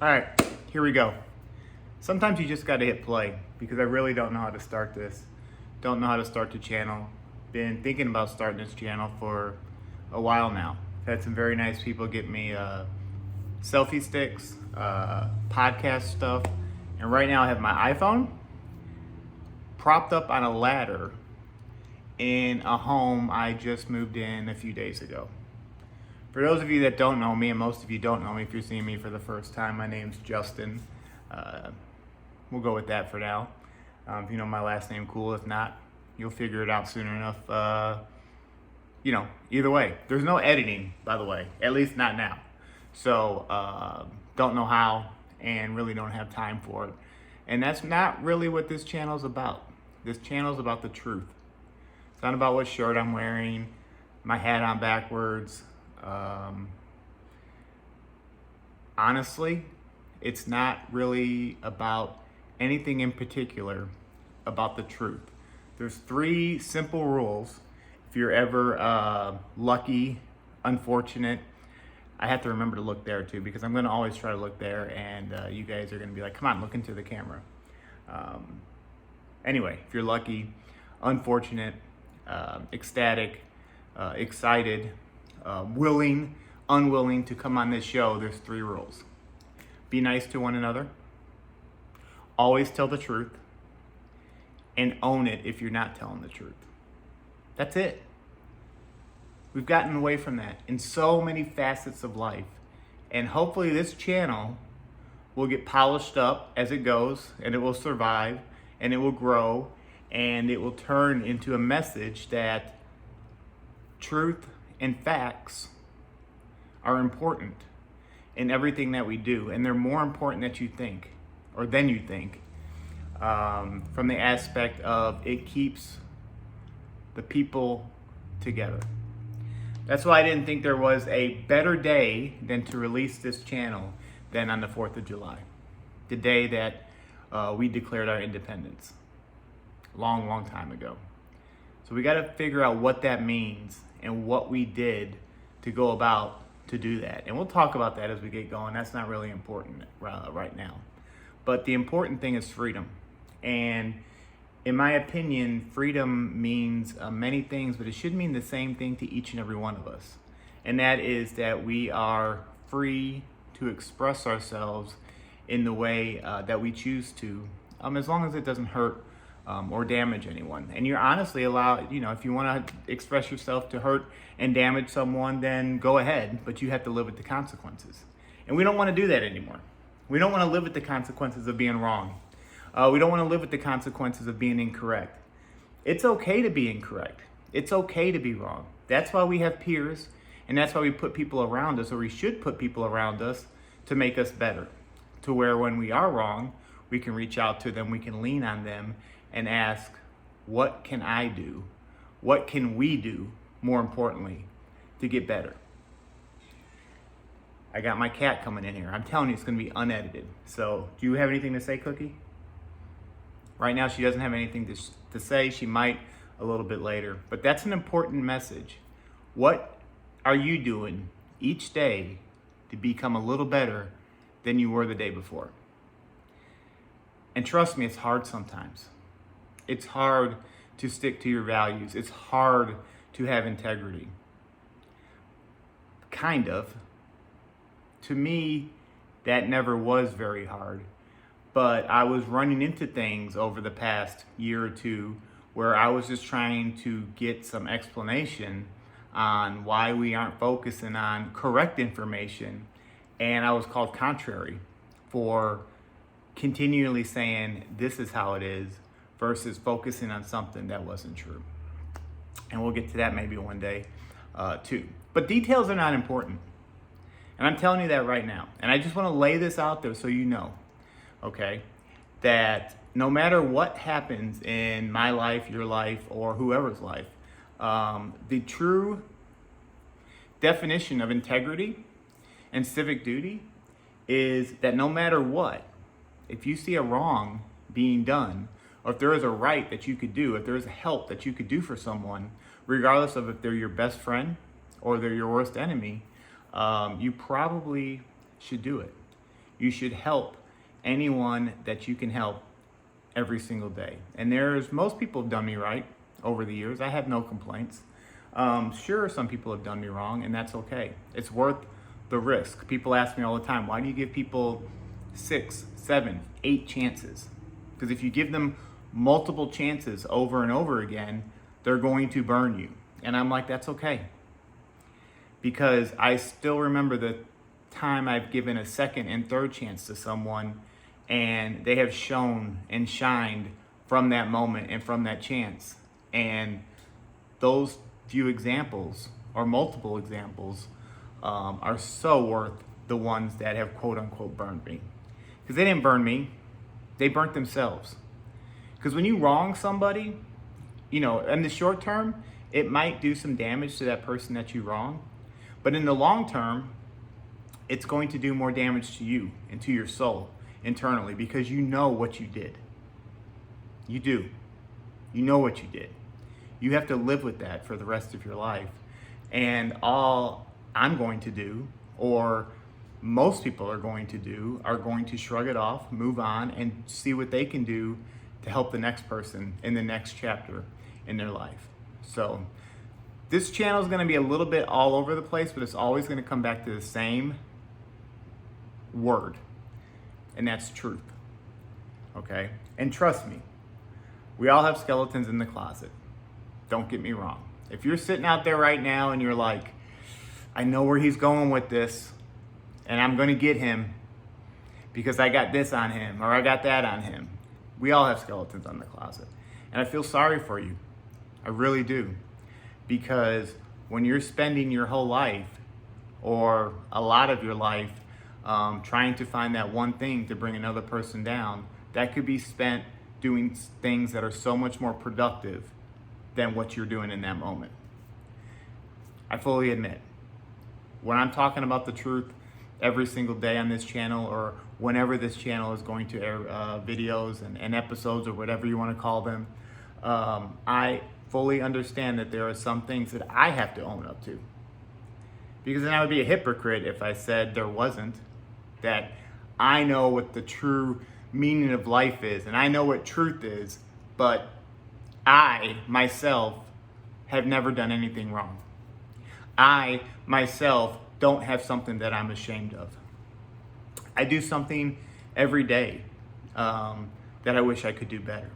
All right, here we go. Sometimes you just got to hit play because I really don't know how to start this. Don't know how to start the channel. Been thinking about starting this channel for a while now. Had some very nice people get me selfie sticks, podcast stuff, and right now I have my iPhone propped up on a ladder in a home I just moved in a few days ago. For those of you that don't know me, and most of you don't know me if you're seeing me for the first time, my name's Justin. We'll go with that for now. If you know my last name, cool. If not, you'll figure it out soon enough. Either way. There's no editing, by the way, at least not now. So, don't know how and really don't have time for it. And that's not really what this channel's about. This channel's about the truth. It's not about what shirt I'm wearing, my hat on backwards. Honestly, it's not really about anything in particular about the truth. There's 3 simple rules. If you're ever lucky, unfortunate, I have to remember to look there too because I'm going to always try to look there and you guys are going to be like, come on, look into the camera. Anyway, if you're lucky, unfortunate, ecstatic, excited, willing, unwilling to come on this show, there's 3 rules. Be nice to one another. Always tell the truth. And own it if you're not telling the truth. That's it. We've gotten away from that in so many facets of life. And hopefully this channel will get polished up as it goes, and it will survive, and it will grow, and it will turn into a message that truth and facts are important in everything that we do, and they're more important than you think, from the aspect of it keeps the people together. That's why I didn't think there was a better day than to release this channel than on the 4th of July, the day that we declared our independence, long time ago. So we got to figure out what that means and what we did to go about to do that. And we'll talk about that as we get going. That's not really important right now. But the important thing is freedom. And in my opinion, freedom means many things, but it should mean the same thing to each and every one of us. And that is that we are free to express ourselves in the way that we choose to, as long as it doesn't hurt or damage anyone. And you're honestly allowed, if you want to express yourself to hurt and damage someone, then go ahead, but you have to live with the consequences. And we don't want to do that anymore. We don't want to live with the consequences of being wrong. We don't want to live with the consequences of being incorrect. It's okay to be incorrect. It's okay to be wrong. That's why we have peers, and that's why we put people around us, or we should put people around us to make us better. To where when we are wrong, we can reach out to them, we can lean on them, and ask, what can I do? What can we do, more importantly, to get better? I got my cat coming in here. I'm telling you, it's going to be unedited. So, do you have anything to say, Cookie? Right now, she doesn't have anything to say. She might a little bit later. But that's an important message. What are you doing each day to become a little better than you were the day before? And trust me, it's hard sometimes. It's hard to stick to your values. It's hard to have integrity. Kind of. To me, that never was very hard. But I was running into things over the past year or two where I was just trying to get some explanation on why we aren't focusing on correct information. And I was called contrary for continually saying this is how it is versus focusing on something that wasn't true. And we'll get to that maybe one day too. But details are not important. And I'm telling you that right now. And I just want to lay this out there so you know, okay, that no matter what happens in my life, your life, or whoever's life, the true definition of integrity and civic duty is that no matter what, if you see a wrong being done, or if there is a right that you could do, if there is a help that you could do for someone, regardless of if they're your best friend or they're your worst enemy, you probably should do it. you should help anyone that you can help every single day. And most people have done me right over the years. I have no complaints. Sure, some people have done me wrong, and that's okay. It's worth the risk. People ask me all the time, why do you give people 6, 7, 8 chances? Because if you give them multiple chances over and over again, they're going to burn you. And I'm like, that's okay. Because I still remember the time I've given a second and third chance to someone, and they have shone and shined from that moment and from that chance. And those few examples, or multiple examples, are so worth the ones that have quote unquote burned me. Because they didn't burn me, they burnt themselves. Because when you wrong somebody, in the short term, it might do some damage to that person that you wrong. But in the long term, it's going to do more damage to you and to your soul internally, because you know what you did. You do. You know what you did. You have to live with that for the rest of your life. And all I'm going to do, or most people are going to shrug it off, move on, and see what they can do to help the next person in the next chapter in their life. So this channel is going to be a little bit all over the place, but it's always going to come back to the same word, and that's truth. Okay? And trust me, we all have skeletons in the closet. Don't get me wrong. If you're sitting out there right now and you're like, I know where he's going with this, and I'm going to get him because I got this on him or I got that on him. We all have skeletons in the closet. And I feel sorry for you. I really do. Because when you're spending your whole life, or a lot of your life, trying to find that one thing to bring another person down, that could be spent doing things that are so much more productive than what you're doing in that moment. I fully admit, when I'm talking about the truth every single day on this channel, or whenever this channel is going to air videos and episodes, or whatever you want to call them, I fully understand that there are some things that I have to own up to. Because then I would be a hypocrite if I said there wasn't, that I know what the true meaning of life is, and I know what truth is, but I, myself, have never done anything wrong. I, myself, don't have something that I'm ashamed of. I do something every day that I wish I could do better.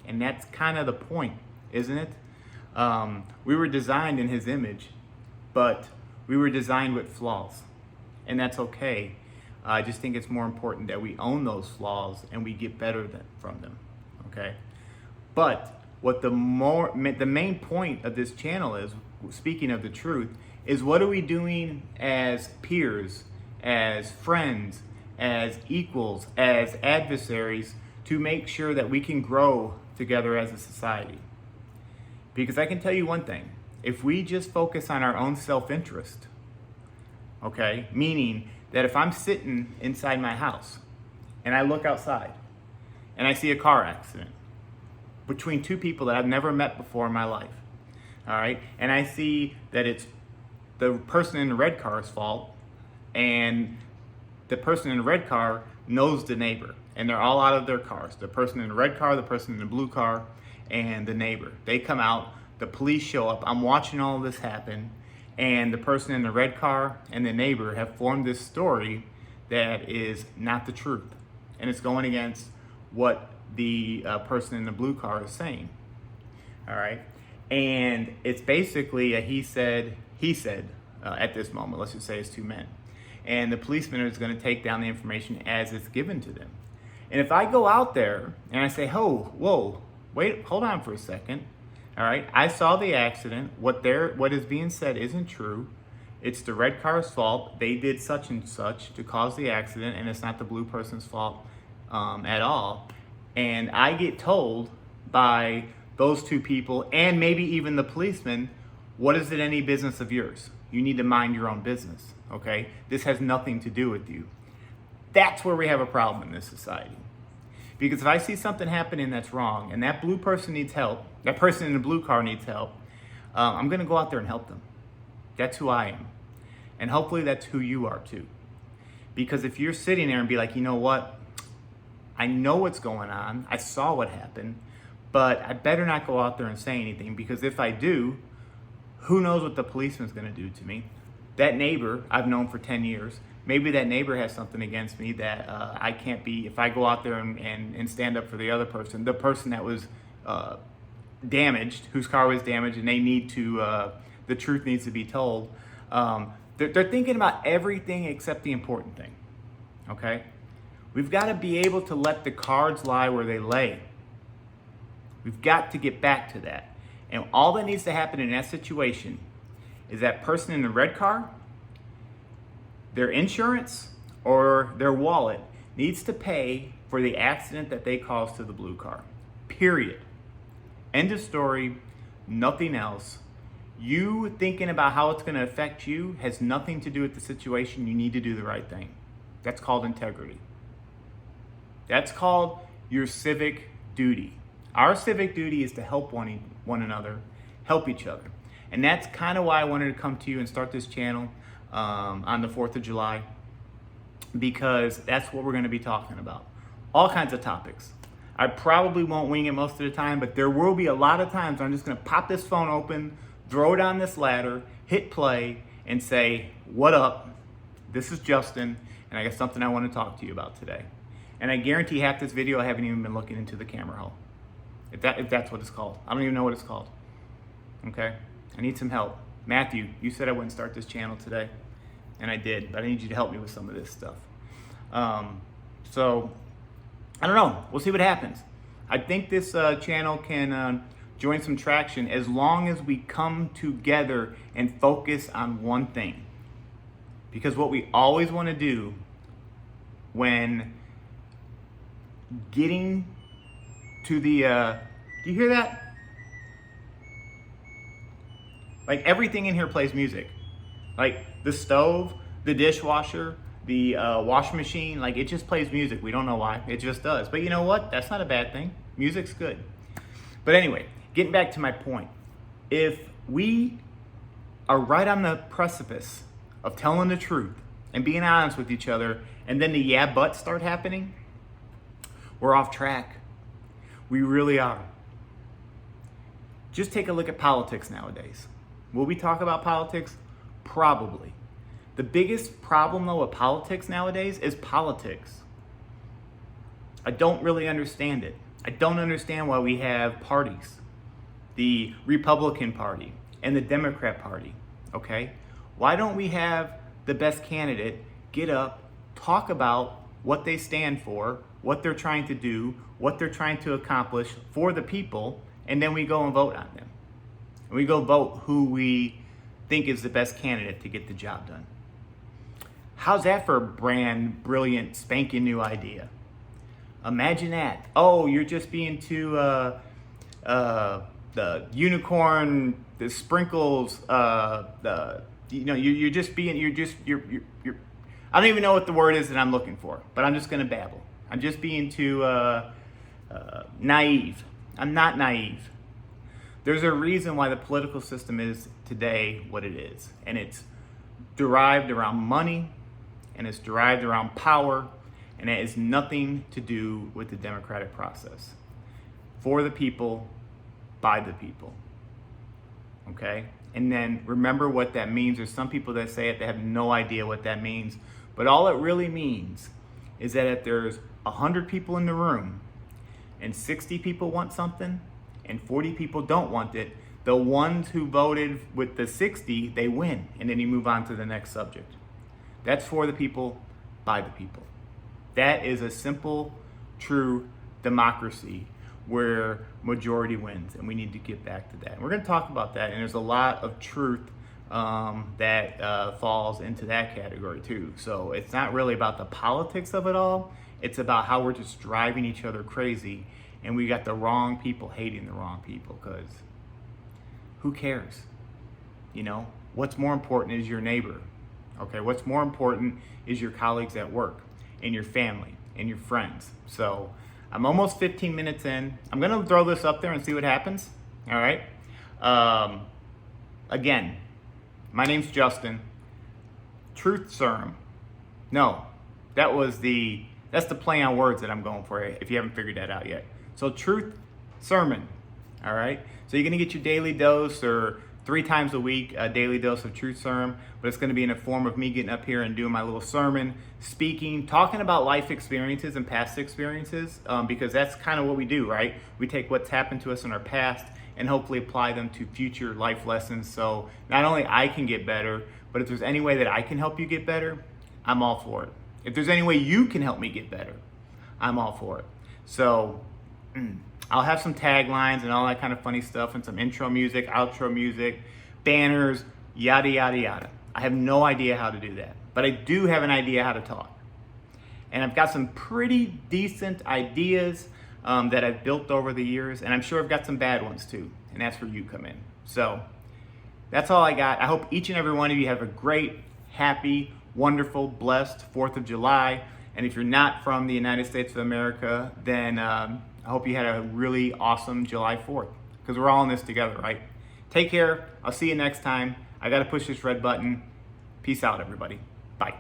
And that's kind of the point, isn't it? We were designed in His image, but we were designed with flaws. And that's okay. I just think it's more important that we own those flaws and we get better from them, okay? But what the main point of this channel is, speaking of the truth, is what are we doing as peers, as friends, as equals, as adversaries, to make sure that we can grow together as a society? Because I can tell you one thing, if we just focus on our own self-interest, okay, meaning that if I'm sitting inside my house and I look outside and I see a car accident between two people that I've never met before in my life, all right, and I see that it's the person in the red car's fault, and the person in the red car knows the neighbor, and they're all out of their cars. The person in the red car, the person in the blue car, and the neighbor. They come out, the police show up, I'm watching all of this happen, and the person in the red car and the neighbor have formed this story that is not the truth. And it's going against what the person in the blue car is saying. All right? And it's basically a he said at this moment. Let's just say it's two men. And the policeman is going to take down the information as it's given to them. And if I go out there and I say, whoa, wait, hold on for a second. All right, I saw the accident. What is being said isn't true. It's the red car's fault. They did such and such to cause the accident, and it's not the blue person's fault at all. And I get told by those two people, and maybe even the policeman, what is it any business of yours? You need to mind your own business, okay? This has nothing to do with you. That's where we have a problem in this society. Because if I see something happening that's wrong, and that blue person needs help, that person in the blue car needs help, I'm going to go out there and help them. That's who I am. And hopefully that's who you are too. Because if you're sitting there and be like, you know what, I know what's going on, I saw what happened, but I better not go out there and say anything, because if I do, who knows what the policeman's going to do to me. That neighbor I've known for 10 years, maybe that neighbor has something against me that I can't be, if I go out there and stand up for the other person, the person that was damaged, whose car was damaged, and they need to, the truth needs to be told. They're thinking about everything except the important thing, okay? We've got to be able to let the cards lie where they lay. We've got to get back to that. And all that needs to happen in that situation is that person in the red car, their insurance or their wallet needs to pay for the accident that they caused to the blue car. Period. End of story. Nothing else. You thinking about how it's going to affect you has nothing to do with the situation. You need to do the right thing. That's called integrity. That's called your civic duty. Our civic duty is to help one another, help each other. And that's kind of why I wanted to come to you and start this channel on the 4th of July, because that's what we're going to be talking about. All kinds of topics. I probably won't wing it most of the time, but there will be a lot of times I'm just going to pop this phone open, throw it on this ladder, hit play, and say, what up? This is Justin, and I got something I want to talk to you about today. And I guarantee half this video I haven't even been looking into the camera hole. If that's what it's called. I don't even know what it's called. Okay? I need some help. Matthew, you said I wouldn't start this channel today. And I did, but I need you to help me with some of this stuff. So, I don't know. We'll see what happens. I think this channel can join some traction as long as we come together and focus on one thing. Because what we always want to do when getting to the, do you hear that? Like everything in here plays music. Like the stove, the dishwasher, the washing machine, like it just plays music. We don't know why, it just does. But you know what? That's not a bad thing. Music's good. But anyway, getting back to my point. If we are right on the precipice of telling the truth and being honest with each other, and then the yeah buts start happening, we're off track. We really are. Just take a look at politics nowadays. Will we talk about politics? Probably. The biggest problem though with politics nowadays is politics. I don't really understand it. I don't understand why we have parties. The Republican Party and the Democrat Party, okay? Why don't we have the best candidate get up, talk about what they stand for, what they're trying to do, what they're trying to accomplish for the people, and then we go and vote on them. And we go vote who we think is the best candidate to get the job done. How's that for a brand, brilliant, spanking new idea? Imagine that. Oh, you're just being too, the unicorn, the sprinkles, you're just being, you're, I don't even know what the word is that I'm looking for, but I'm just going to babble. I'm just being too naive. I'm not naive. There's a reason why the political system is today what it is. And it's derived around money, and it's derived around power, and it has nothing to do with the democratic process. For the people, by the people. Okay? And then remember what that means. There's some people that say it, they have no idea what that means. But all it really means is that if there's 100 people in the room and 60 people want something and 40 people don't want it, the ones who voted with the 60, they win. And then you move on to the next subject. That's for the people, by the people. That is a simple, true democracy where majority wins, and we need to get back to that. And we're going to talk about that, and there's a lot of truth that falls into that category too. So it's not really about the politics of it all. It's about how we're just driving each other crazy, and we got the wrong people hating the wrong people, because who cares? You know, what's more important is your neighbor. Okay, what's more important is your colleagues at work and your family and your friends. So I'm almost 15 minutes in. I'm going to throw this up there and see what happens. All right. Again, my name's Justin. Truth serum. No, That's the play on words that I'm going for, if you haven't figured that out yet. So truth sermon, all right? So you're gonna get your daily dose, or 3 times a week, a daily dose of truth sermon, but it's gonna be in the form of me getting up here and doing my little sermon, speaking, talking about life experiences and past experiences, because that's kind of what we do, right? We take what's happened to us in our past and hopefully apply them to future life lessons. So not only I can get better, but if there's any way that I can help you get better, I'm all for it. If there's any way you can help me get better, I'm all for it. So I'll have some taglines and all that kind of funny stuff, and some intro music, outro music, banners, yada, yada, yada. I have no idea how to do that, but I do have an idea how to talk. And I've got some pretty decent ideas that I've built over the years, and I'm sure I've got some bad ones too, and that's where you come in. So that's all I got. I hope each and every one of you have a great, happy, wonderful, blessed 4th of July. And if you're not from the United States of America, then I hope you had a really awesome July 4th, because we're all in this together, right? Take care. I'll see you next time. I got to push this red button. Peace out, everybody. Bye.